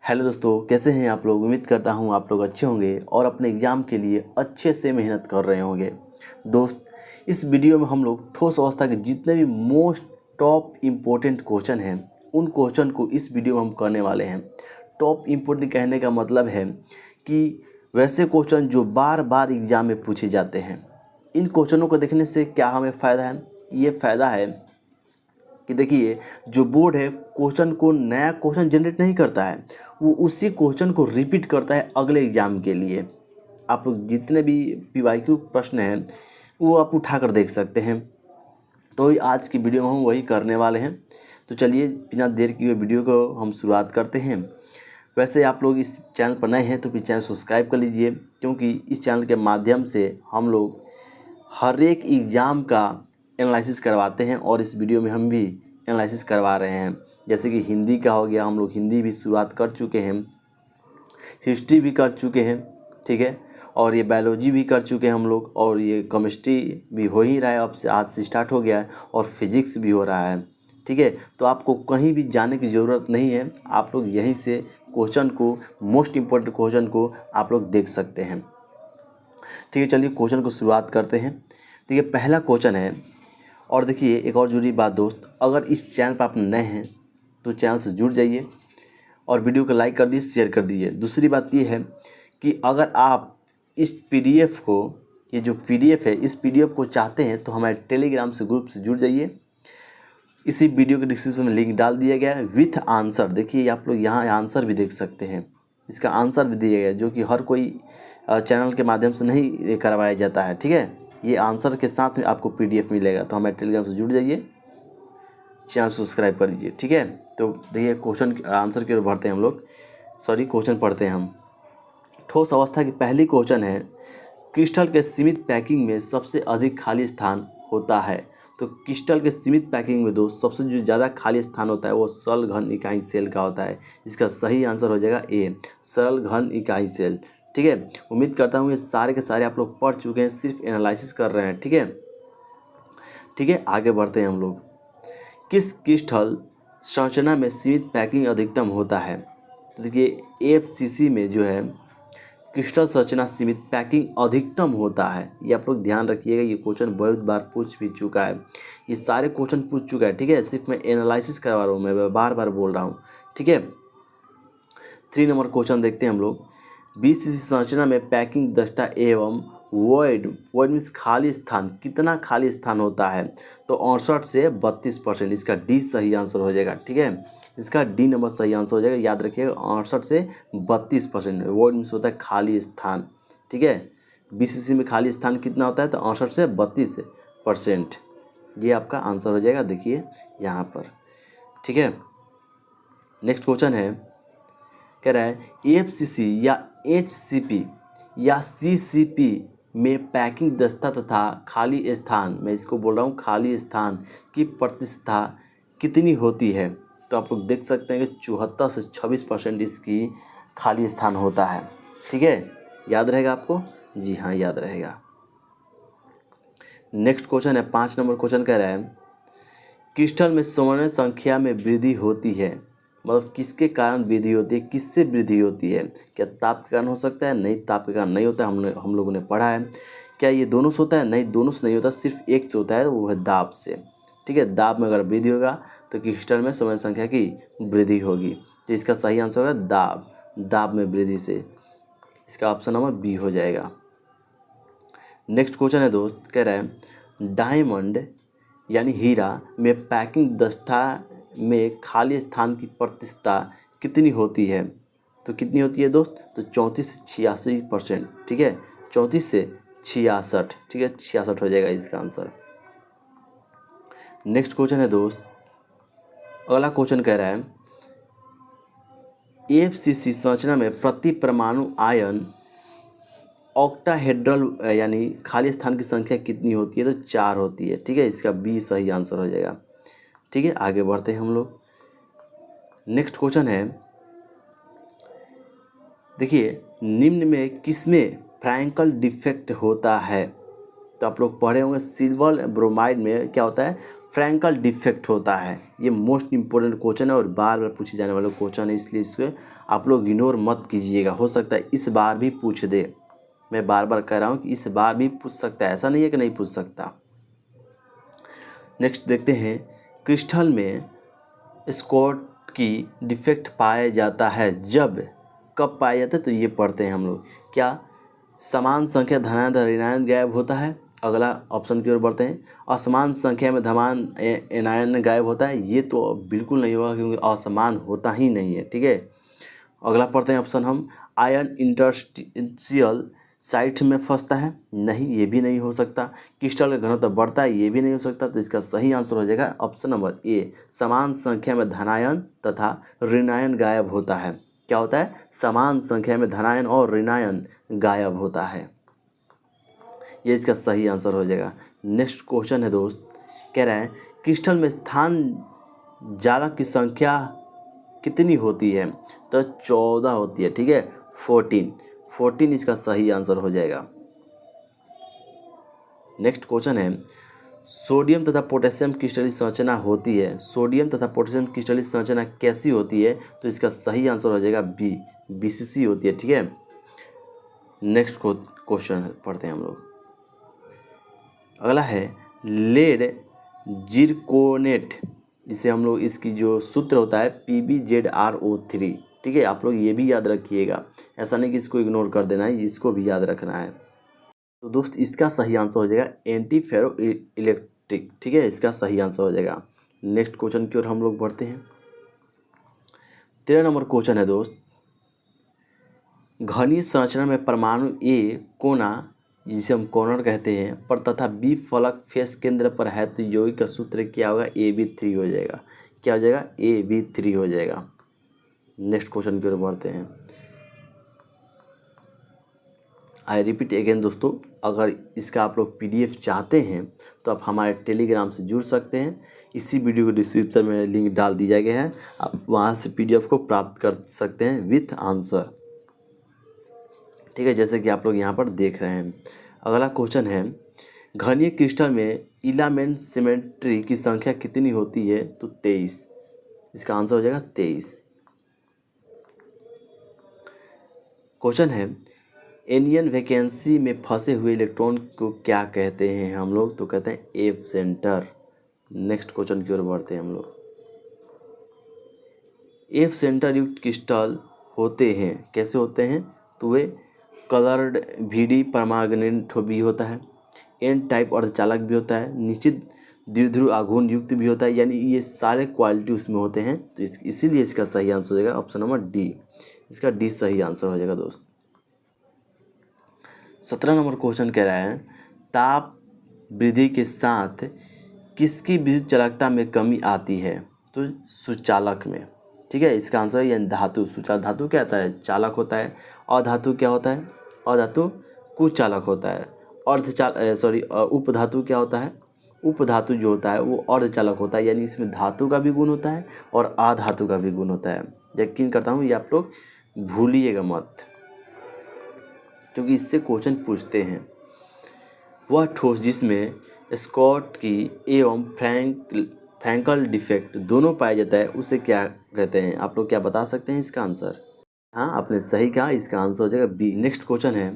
Hello दोस्तों, कैसे हैं आप लोग। उम्मीद करता हूं आप लोग अच्छे होंगे और अपने एग्ज़ाम के लिए अच्छे से मेहनत कर रहे होंगे। दोस्त, इस वीडियो में हम लोग ठोस अवस्था के जितने भी मोस्ट टॉप इम्पोर्टेंट क्वेश्चन हैं उन क्वेश्चन को इस वीडियो में हम करने वाले हैं। टॉप इम्पोर्टेंट कहने का मतलब है कि वैसे क्वेश्चन जो बार बार एग्ज़ाम में पूछे जाते हैं। इन क्वेश्चनों को देखने से क्या हमें फ़ायदा है? ये फ़ायदा है कि देखिए, जो बोर्ड है क्वेश्चन को नया क्वेश्चन जनरेट नहीं करता है, वो उसी क्वेश्चन को रिपीट करता है अगले एग्ज़ाम के लिए। आप लोग जितने भी पीवाईक्यू प्रश्न हैं वो आप उठा कर देख सकते हैं। तो आज की वीडियो में हम वही करने वाले हैं। तो चलिए बिना देर किए वीडियो को हम शुरुआत करते हैं। वैसे आप लोग इस चैनल पर नए हैं तो प्लीज़ चैनल सब्सक्राइब कर लीजिए, क्योंकि इस चैनल के माध्यम से हम लोग हर एक एग्ज़ाम का एनालिसिस करवाते हैं और इस वीडियो में हम भी एनालिसिस करवा रहे हैं। जैसे कि हिंदी का हो गया, हम लोग हिंदी भी शुरुआत कर चुके हैं, हिस्ट्री भी कर चुके हैं, ठीक है, और ये बायोलॉजी भी कर चुके हैं हम लोग, और ये केमिस्ट्री भी हो ही रहा है, अब से आज से स्टार्ट हो गया है, और फिजिक्स भी हो रहा है, ठीक है। तो आपको कहीं भी जाने की ज़रूरत नहीं है, आप लोग यहीं से क्वेश्चन को, मोस्ट इम्पोर्टेंट क्वेश्चन को आप लोग देख सकते हैं, ठीक है। चलिए क्वेश्चन को शुरुआत करते हैं। देखिए पहला क्वेश्चन है, और देखिए एक और जरूरी बात दोस्त, अगर इस चैनल पर आप नए हैं तो चैनल से जुड़ जाइए और वीडियो को लाइक कर दीजिए, शेयर कर दीजिए। दूसरी बात ये है कि अगर आप इस पीडीएफ को, ये जो पीडीएफ है, इस पीडीएफ को चाहते हैं तो हमारे टेलीग्राम से ग्रुप से जुड़ जाइए। इसी वीडियो के डिस्क्रिप्शन में लिंक डाल दिया गया है विथ आंसर। देखिए आप लोग यहाँ आंसर भी देख सकते हैं, इसका आंसर भी दिया गया है, जो कि हर कोई चैनल के माध्यम से नहीं करवाया जाता है, ठीक है। ये आंसर के साथ में आपको पीडीएफ मिलेगा। तो हमारे टेलीग्राम से जुड़ जाइए, चैनल सब्सक्राइब कर लीजिए, ठीक है। तो देखिए क्वेश्चन आंसर की ओर बढ़ते हैं हम लोग, क्वेश्चन पढ़ते हैं हम। ठोस अवस्था की पहली क्वेश्चन है, क्रिस्टल के सीमित पैकिंग में सबसे अधिक खाली स्थान होता है। तो क्रिस्टल के सीमित पैकिंग में दोस्त सबसे जो ज़्यादा खाली स्थान होता है वो सरल घन इकाई सेल का होता है। इसका सही आंसर हो जाएगा ए, सरल घन इकाई सेल, ठीक है। उम्मीद करता हूँ ये सारे के सारे आप लोग पढ़ चुके हैं, सिर्फ एनालिसिस कर रहे हैं, ठीक है, ठीक है। आगे बढ़ते हैं हम लोग। किस क्रिस्टल संरचना में सीमित पैकिंग अधिकतम होता है? तो देखिए एफसीसी में जो है क्रिस्टल संरचना सीमित पैकिंग अधिकतम होता है। ये आप लोग ध्यान रखिएगा, ये क्वेश्चन बहुत बार पूछ भी चुका है, ये सारे क्वेश्चन पूछ चुका है, ठीक है। सिर्फ मैं एनालिसिस करवा रहा हूँ, मैं बार बार बोल रहा हूँ, ठीक है। 3 नंबर क्वेश्चन देखते हैं हम लोग। बीसीसी संरचना में पैकिंग दस्ता एवं वॉइड मीन्स खाली स्थान, कितना खाली स्थान होता है? तो 68 से 32%। इसका डी सही आंसर हो जाएगा, ठीक है। इसका डी नंबर सही आंसर हो जाएगा, याद रखिएगा 68 से 32%। वॉइड मीन्स होता है खाली स्थान, ठीक है। बीसीसी में खाली स्थान कितना होता है? तो 68 से 32%। ये आपका आंसर हो जाएगा, देखिए यहाँ पर, ठीक है। नेक्स्ट क्वेश्चन है, कह रहा है एफसीसी या एचसीपी या सीसीपी में पैकिंग दस्ता तथा खाली स्थान, मैं इसको बोल रहा हूँ खाली स्थान की प्रतिशतता कितनी होती है? तो आप लोग देख सकते हैं कि 74 से 26% इसकी खाली स्थान होता है, ठीक है। याद रहेगा आपको? जी हाँ, याद रहेगा। नेक्स्ट क्वेश्चन है 5 नंबर क्वेश्चन, कह रहा है क्रिस्टल में समन्वय संख्या में वृद्धि होती है, मतलब किसके कारण वृद्धि होती है, किससे वृद्धि होती है? क्या ताप के कारण हो सकता है? नहीं, ताप के कारण नहीं होता है, हम लोगों ने पढ़ा है। क्या ये दोनों से होता है? नहीं, दोनों से नहीं होता, सिर्फ एक से होता है, वो है दाब से, ठीक है। दाब में अगर वृद्धि होगा तो क्रिस्टल में समन्वय संख्या की वृद्धि होगी। तो इसका सही आंसर होगा दाब, दाब में वृद्धि से। इसका ऑप्शन नंबर बी हो जाएगा। नेक्स्ट क्वेश्चन है दोस्त, कह रहा है डायमंड यानी हीरा में पैकिंग दस्ता में खाली स्थान की प्रतिशतता कितनी होती है? तो कितनी होती है दोस्त? तो 34 से 86%, ठीक है। 34 से 66, ठीक है, 66 हो जाएगा इसका आंसर। नेक्स्ट क्वेश्चन है दोस्त, अगला क्वेश्चन कह रहा है एफसीसी संरचना में प्रति परमाणु आयन ऑक्टाहेड्रल यानी खाली स्थान की संख्या कितनी होती है? तो 4 होती है, ठीक है। इसका बी सही आंसर हो जाएगा, ठीक है। आगे बढ़ते हैं हम लोग। नेक्स्ट क्वेश्चन है, देखिए निम्न में किसमें फ्रैंकल डिफेक्ट होता है? तो आप लोग पढ़े होंगे सिल्वर ब्रोमाइड में क्या होता है? फ्रैंकल डिफेक्ट होता है। ये मोस्ट इंपॉर्टेंट क्वेश्चन है और बार बार पूछे जाने वाला क्वेश्चन है, इसलिए इसको आप लोग इग्नोर मत कीजिएगा। हो सकता है इस बार भी पूछ दे, मैं बार बार कह रहा हूँ कि इस बार भी पूछ सकता है, ऐसा नहीं है कि नहीं पूछ सकता। नेक्स्ट देखते हैं, क्रिस्टल में स्कॉट की डिफेक्ट पाया जाता है जब, कब पाया जाता है तो ये पढ़ते हैं हम लोग। क्या समान संख्या धनायन तथा ऋणायन गायब होता है? अगला ऑप्शन की ओर बढ़ते हैं, असमान संख्या में धमान एनायन गायब होता है? ये तो बिल्कुल नहीं होगा क्योंकि असमान होता ही नहीं है, ठीक है। अगला पढ़ते हैं ऑप्शन हम, आयन इंटरस्टिशियल साइट में फंसता है? नहीं, ये भी नहीं हो सकता। क्रिस्टल का घनत्व बढ़ता है? ये भी नहीं हो सकता। तो इसका सही आंसर हो जाएगा ऑप्शन नंबर ए, समान संख्या में धनायन तथा ऋणायन गायब होता है। क्या होता है? समान संख्या में धनायन और ऋणायन गायब होता है, ये इसका सही आंसर हो जाएगा। नेक्स्ट क्वेश्चन है दोस्त, कह रहा है क्रिस्टल में स्थान जालक की संख्या कितनी होती है? तो 14 होती है, ठीक है, 14 इसका सही आंसर हो जाएगा। नेक्स्ट क्वेश्चन है, सोडियम तथा पोटेशियम क्रिस्टलीय संरचना होती है, सोडियम तथा पोटेशियम क्रिस्टलीय संरचना कैसी होती है? तो इसका सही आंसर हो जाएगा बी, बीसीसी होती है, ठीक है। नेक्स्ट क्वेश्चन पढ़ते हैं हम लोग। अगला है लेड जिरकोनेट, जिसे हम लोग इसकी जो सूत्र होता है PbZrO3, ठीक है। आप लोग ये भी याद रखिएगा, ऐसा नहीं कि इसको इग्नोर कर देना है, इसको भी याद रखना है। तो दोस्त इसका सही आंसर हो जाएगा एंटी फेरो इलेक्ट्रिक, ठीक है, इसका सही आंसर हो जाएगा। नेक्स्ट क्वेश्चन की ओर हम लोग बढ़ते हैं। 13 नंबर क्वेश्चन है दोस्त, घनीय संरचना में परमाणु ए कोना, जिसे हम कॉर्नर कहते हैं, पर तथा बी फलक फेस केंद्र पर है, तो यौगिक का सूत्र क्या होगा? AB3 हो जाएगा। क्या हो जाएगा? AB3 हो जाएगा। नेक्स्ट क्वेश्चन की ओर बढ़ते हैं। आई रिपीट अगेन दोस्तों, अगर इसका आप लोग PDF चाहते हैं तो आप हमारे टेलीग्राम से जुड़ सकते हैं। इसी वीडियो को डिस्क्रिप्शन में लिंक डाल दिया गया है, आप वहाँ से PDF को प्राप्त कर सकते हैं विथ आंसर, ठीक है, जैसे कि आप लोग यहाँ पर देख रहे हैं। अगला क्वेश्चन है, घनीय क्रिस्टल में इलामेंट सिमेट्री की संख्या कितनी होती है? तो 23, इसका आंसर हो जाएगा 23। क्वेश्चन है, एनियन वैकेंसी में फंसे हुए इलेक्ट्रॉन को क्या कहते हैं हम लोग? तो कहते हैं एफ सेंटर। नेक्स्ट क्वेश्चन की ओर बढ़ते हैं हम लोग। एफ सेंटर युक्त क्रिस्टल होते हैं, कैसे होते हैं? तो वे कलर्ड VD परमाग्नेट भी होता है, एन टाइप अर्धचालक भी होता है, निश्चित द्विध्रुव आघूर्ण युक्त भी होता है, यानी ये सारे क्वालिटी उसमें होते हैं। तो इसीलिए इसका सही आंसर हो जाएगा ऑप्शन नंबर डी, इसका डी सही आंसर हो जाएगा दोस्त। 17 नंबर क्वेश्चन कह रहा है, ताप वृद्धि के साथ किसकी विद्युत चालकता में कमी आती है? तो सुचालक में, ठीक है, इसका आंसर है धातु। सुचालक धातु क्या होता है? चालक होता है। अधातु क्या होता है? अधातु कुचालक होता है। उपधातु क्या होता है? उपधातु जो होता है वो अर्धचालक होता है, यानी इसमें धातु का भी गुण होता है और अधातु का भी गुण होता है। यकीन करता हूँ ये आप लोग भूलिएगा मत, क्योंकि इससे क्वेश्चन पूछते हैं। वह ठोस जिसमें स्कॉट की एवं फ्रैंकल डिफेक्ट दोनों पाया जाता है उसे क्या कहते हैं? आप लोग क्या बता सकते हैं इसका आंसर? हाँ, आपने सही कहा, इसका आंसर हो जाएगा बी। नेक्स्ट क्वेश्चन है,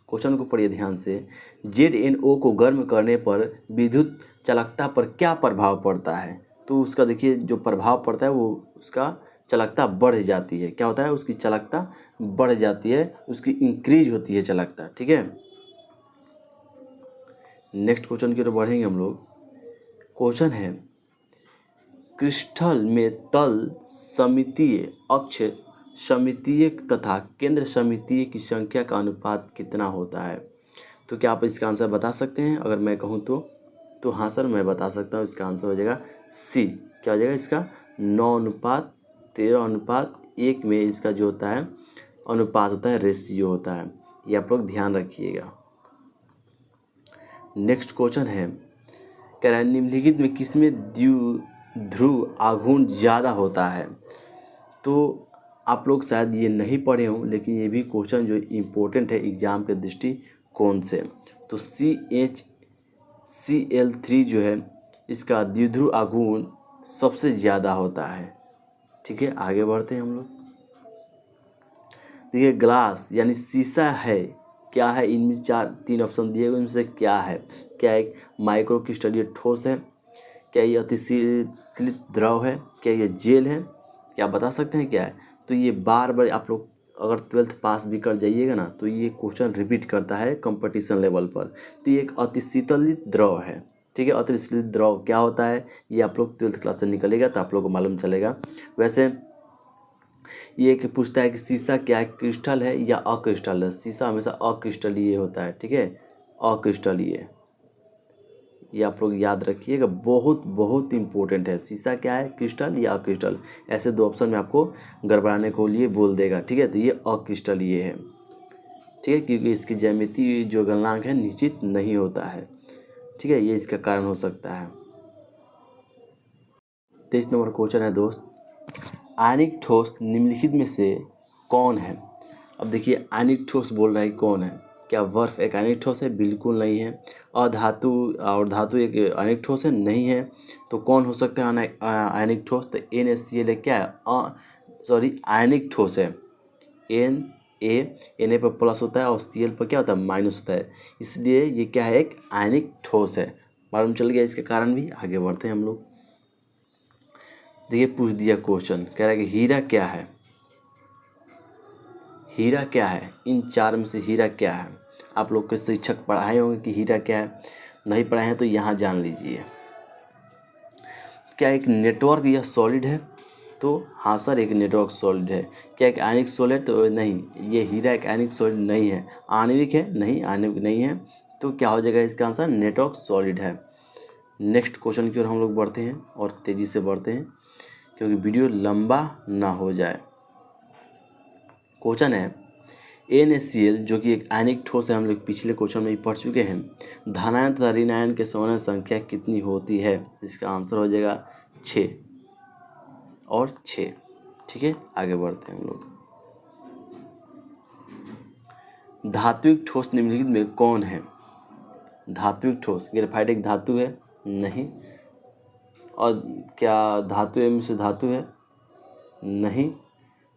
क्वेश्चन को पढ़िए ध्यान से। ZnO को गर्म करने पर विद्युत चालकता पर क्या प्रभाव पड़ता है? तो उसका देखिए जो प्रभाव पड़ता है वो उसका चालकता बढ़ जाती है। क्या होता है? उसकी चालकता बढ़ जाती है, उसकी इंक्रीज होती है चालकता, ठीक है। नेक्स्ट क्वेश्चन की ओर बढ़ेंगे हम लोग। क्वेश्चन है, क्रिस्टल में तल सममितीय, अक्ष सममितीय तथा केंद्र सममितीय की संख्या का अनुपात कितना होता है? तो क्या आप इसका आंसर बता सकते हैं? अगर मैं कहूँ तो हाँ सर, मैं बता सकता हूँ। इसका आंसर हो जाएगा सी। क्या हो जाएगा इसका? 9:13:1 में इसका जो होता है अनुपात होता है, रेशियो होता है। ये आप लोग ध्यान रखिएगा। नेक्स्ट क्वेश्चन है, कह रहा है निम्नलिखित में किसमें द्विध्रुव आघूर्ण ज़्यादा होता है? तो आप लोग शायद ये नहीं पढ़े हों, लेकिन ये भी क्वेश्चन जो इम्पोर्टेंट है एग्जाम के दृष्टिकोण से। तो CH Cl3 जो है इसका द्विध्रुव आघूर्ण सबसे ज़्यादा होता है। ठीक है, आगे बढ़ते हैं हम लोग। देखिए ग्लास यानी शीशा है, क्या है, इनमें तीन ऑप्शन दिए हुए, इनमें से क्या है? क्या एक माइक्रो क्रिस्टलीय ठोस है, क्या ये अतिशीतलित द्रव है, क्या ये जेल है? क्या बता सकते हैं क्या है? तो ये बार बार आप लोग अगर 12th पास भी कर जाइएगा ना तो ये क्वेश्चन रिपीट करता है कंपटीशन लेवल पर। तो ये एक अतिशीतलित द्रव है। ठीक है, अतिशीतलित द्रव क्या होता है ये आप लोग 12th क्लास से निकलेगा तो आप लोग को मालूम चलेगा। वैसे ये एक पूछता है कि शीशा क्या है, क्रिस्टल है या अक्रिस्टल है? शीशा हमेशा अक्रिस्टलीय होता है। ठीक है, अक्रिस्टलीय, ये आप लोग याद रखिएगा, बहुत बहुत इंपॉर्टेंट है। शीशा क्या है, क्रिस्टल या अक्रिस्टल? ऐसे दो ऑप्शन में आपको गड़बड़ाने को लिए बोल देगा। ठीक है, तो ये अक्रिस्टलीय है। ठीक है, क्योंकि इसकी ज्यामिति जो गलनांक है निश्चित नहीं होता है। ठीक है, ये इसका कारण हो सकता है। 23 नंबर क्वेश्चन है दोस्त, आयनिक ठोस निम्नलिखित में से कौन है? अब देखिए आयनिक ठोस बोल रहा है कौन है? क्या बर्फ एक आयनिक ठोस है? बिल्कुल नहीं है। अधातु और धातु एक आयनिक ठोस है? नहीं है। तो कौन हो सकता है आयनिक ठोस? तो NaCl क्या है? सॉरी, आयनिक ठोस है। Na पर प्लस होता है और Cl पर क्या होता है, माइनस होता है, इसलिए ये क्या है, एक आयनिक ठोस है। मालूम चल गया इसके कारण भी। आगे बढ़ते हैं हम लोग। देखिए पूछ दिया क्वेश्चन, कह रहा है कि हीरा क्या है? हीरा क्या है? इन चार में से हीरा क्या है? आप लोग के शिक्षक पढ़ाए होंगे कि हीरा क्या है, नहीं पढ़ाए हैं तो यहाँ जान लीजिए। क्या एक नेटवर्क या सॉलिड है? तो हाँ सर, एक नेटवर्क सॉलिड है। क्या एक आयनिक सॉलिड? तो नहीं, ये हीरा एक आयनिक सॉलिड नहीं है। आणविक है? नहीं, आणविक नहीं है। तो क्या हो जाएगा इसका आंसर? नेटवर्क सॉलिड है। नेक्स्ट क्वेश्चन की ओर हम लोग बढ़ते हैं और तेज़ी से बढ़ते हैं क्योंकि वीडियो लंबा ना हो जाए। क्वेश्चन है NaCl जो कि एक आयनिक ठोस है, हम लोग पिछले क्वेश्चन में ही पढ़ चुके हैं। धनायन तथा ऋणायन के समन्वय संख्या कितनी होती है? इसका आंसर हो जाएगा 6 और 6। ठीक है, आगे बढ़ते हैं हम लोग। धात्विक ठोस निम्नलिखित में कौन है? धात्विक ठोस, ग्रेफाइट एक धातु है? नहीं। और क्या धातु में से धातु है? नहीं।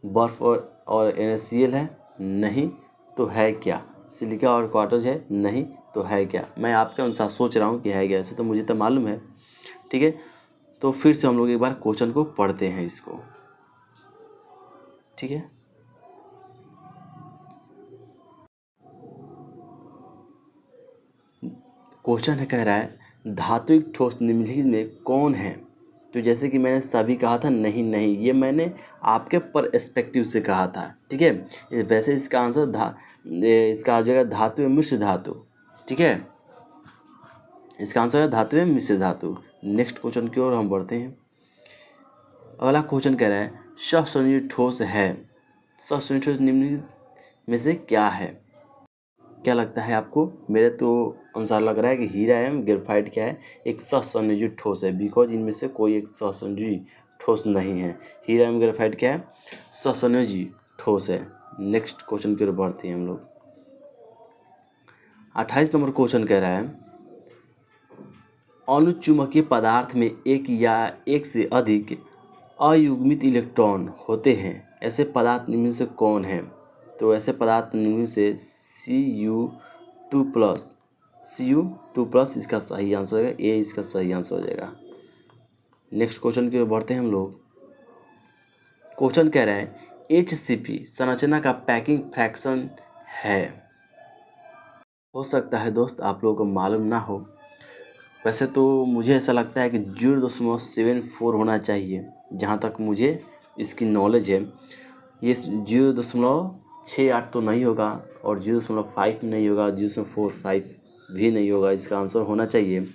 बर्फ और NaCl है? नहीं। तो है क्या? सिलिका और क्वार्टज है? नहीं। तो है क्या? मैं आपके अनुसार सोच रहा हूँ कि है क्या, ऐसे तो मुझे तो मालूम है। ठीक है, तो फिर से हम लोग एक बार क्वेश्चन को पढ़ते हैं इसको। ठीक है, क्वेश्चन है, कह रहा है धात्विक ठोस निम्नलिखित में कौन है? तो जैसे कि मैंने सभी कहा था, नहीं नहीं, ये मैंने आपके पर्सपेक्टिव से कहा था। ठीक है, वैसे इसका आंसर इसका आ जाएगा धातु या मिश्र धातु। ठीक है, इसका आंसर है धातु या मिश्र धातु। नेक्स्ट क्वेश्चन की ओर हम बढ़ते हैं। अगला क्वेश्चन कह रहा है सहसंयोजित ठोस है। सहसंयोजित ठोस निम्नलिखित में से क्या है? क्या लगता है आपको? मेरे तो अनुसार लग रहा है कि हीरा एवं ग्रेफाइट क्या है, एक सहसंयोजित ठोस है, बिकॉज इनमें से कोई एक सहसंयोजी ठोस नहीं है। हीरा एवं ग्रेफाइट क्या है? सहसंयोजी ठोस है। नेक्स्ट क्वेश्चन की ओर बढ़ते हैं हम लोग। 28 नंबर क्वेश्चन कह रहा है अनुचुंबकीय पदार्थ में एक या एक से अधिक अयुग्मित इलेक्ट्रॉन होते हैं, ऐसे पदार्थ निम्न से कौन है? तो ऐसे पदार्थ निम्न से Cu2+ इसका सही आंसर हो जाएगा, ए इसका सही आंसर हो जाएगा। नेक्स्ट क्वेश्चन की ओर बढ़ते हैं हम लोग। क्वेश्चन कह रहा है HCP संरचना का पैकिंग फ्रैक्शन है। हो सकता है दोस्त आप लोगों को मालूम ना हो, वैसे तो मुझे ऐसा लगता है कि 0.74 होना चाहिए, जहाँ तक मुझे इसकी नॉलेज है। ये 0.68 तो नहीं होगा और 0.5 नहीं होगा, 0.45 भी नहीं होगा। इसका आंसर होना चाहिए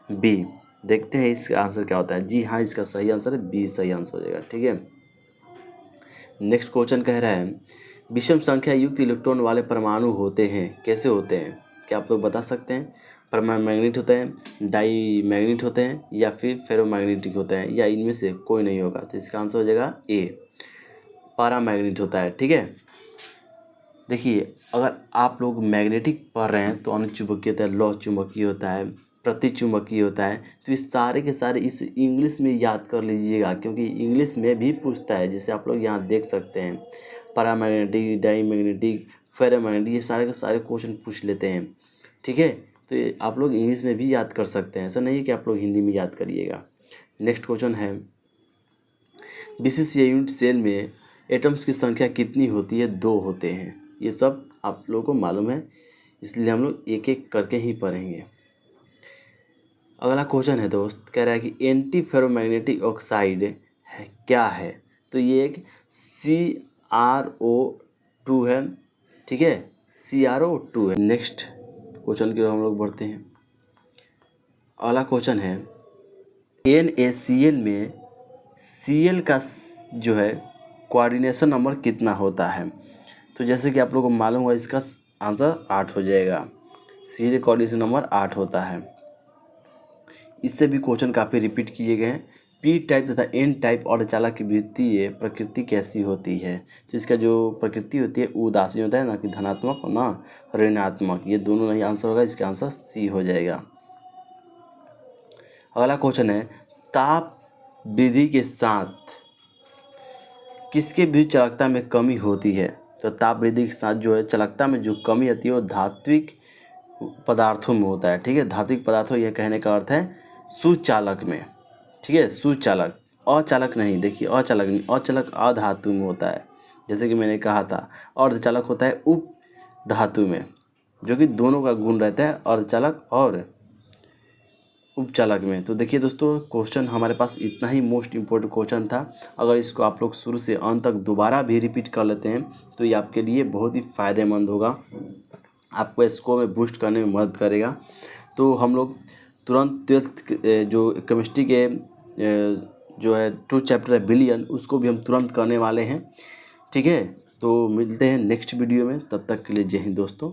B। देखते हैं इसका आंसर क्या होता है। जी हाँ, इसका सही आंसर है B, सही आंसर हो जाएगा। ठीक है, नेक्स्ट क्वेश्चन कह रहा है विषम संख्या युक्त इलेक्ट्रॉन वाले परमाणु होते हैं, कैसे होते हैं? क्या आप लोग बता सकते हैं? परमाणु मैग्नेट होते हैं, डाई मैग्नेट होते हैं, या फिर फेरोमैग्नेटिक होते हैं, या इनमें से कोई नहीं होगा? तो इसका आंसर हो जाएगा A, पैरामैग्नेट होता है। ठीक है, देखिए अगर आप लोग मैग्नेटिक पढ़ रहे हैं तो अनुचुंबकीय होता है, लौह चुंबकीय होता है, प्रतिचुंबकीय होता है। तो ये सारे के सारे इस इंग्लिश में याद कर लीजिएगा, क्योंकि इंग्लिश में भी पूछता है। जैसे आप लोग यहाँ देख सकते हैं, पैरामैग्नेटिक, डाईमैग्नेटिक, फेरोमैग्नेटिक, ये सारे के सारे क्वेश्चन पूछ लेते हैं। ठीक है, तो ये आप लोग इंग्लिश में भी याद कर सकते हैं, ऐसा नहीं है कि आप लोग हिंदी में याद करिएगा। नेक्स्ट क्वेश्चन है, बीसीसीआई यूनिट सेल में एटम्स की संख्या कितनी होती है? 2 होते हैं। ये सब आप लोगों को मालूम है, इसलिए हम लोग एक एक करके ही पढ़ेंगे। अगला क्वेश्चन है दोस्त, कह रहा है कि एंटी फेरोमैग्नेटिक ऑक्साइड है क्या है? तो ये एक CrO2 है। ठीक है, CrO2 है। नेक्स्ट क्वेश्चन की ओर हम लोग बढ़ते हैं। अगला क्वेश्चन है, NaCl में Cl का जो है कोऑर्डिनेशन नंबर कितना होता है? तो जैसे कि आप लोगों को मालूम होगा, इसका आंसर 8 हो जाएगा। Cl कोऑर्डिनेशन नंबर 8 होता है। इससे भी क्वेश्चन काफ़ी रिपीट किए गए हैं। P टाइप तथा N टाइप अर्धचालक की विद्युतीय प्रकृति कैसी होती है? तो इसका जो प्रकृति होती है उदासीन होता है, ना कि धनात्मक और ना ऋणात्मक। ये दोनों नहीं आंसर होगा, इसका आंसर C हो जाएगा। अगला क्वेश्चन है, ताप वृद्धि के साथ किसके विद्युत चालकता में कमी होती है? तो ताप वृद्धि के साथ जो है चालकता में जो कमी आती है वो धात्विक पदार्थों में होता है। ठीक है, धात्विक पदार्थों, यह कहने का अर्थ है सुचालक में। ठीक है, सुचालक, अचालक नहीं। देखिए, अचालक नहीं, अचालक अधातु में होता है। जैसे कि मैंने कहा था, अर्धचालक होता है उप धातु में, जो कि दोनों का गुण रहता है, अर्धचालक और उपचालक में। तो देखिए दोस्तों, क्वेश्चन हमारे पास इतना ही मोस्ट इम्पोर्टेंट क्वेश्चन था। अगर इसको आप लोग शुरू से अंत तक दोबारा भी रिपीट कर लेते हैं तो ये आपके लिए बहुत ही फ़ायदेमंद होगा, आपको स्कोर में बूस्ट करने में मदद करेगा। तो हम लोग तुरंत 12th जो केमिस्ट्री के जो है 2 चैप्टर है बिलियन, उसको भी हम तुरंत करने वाले हैं। ठीक है, तो मिलते हैं नेक्स्ट वीडियो में, तब तक के लिए जय हिंद दोस्तों।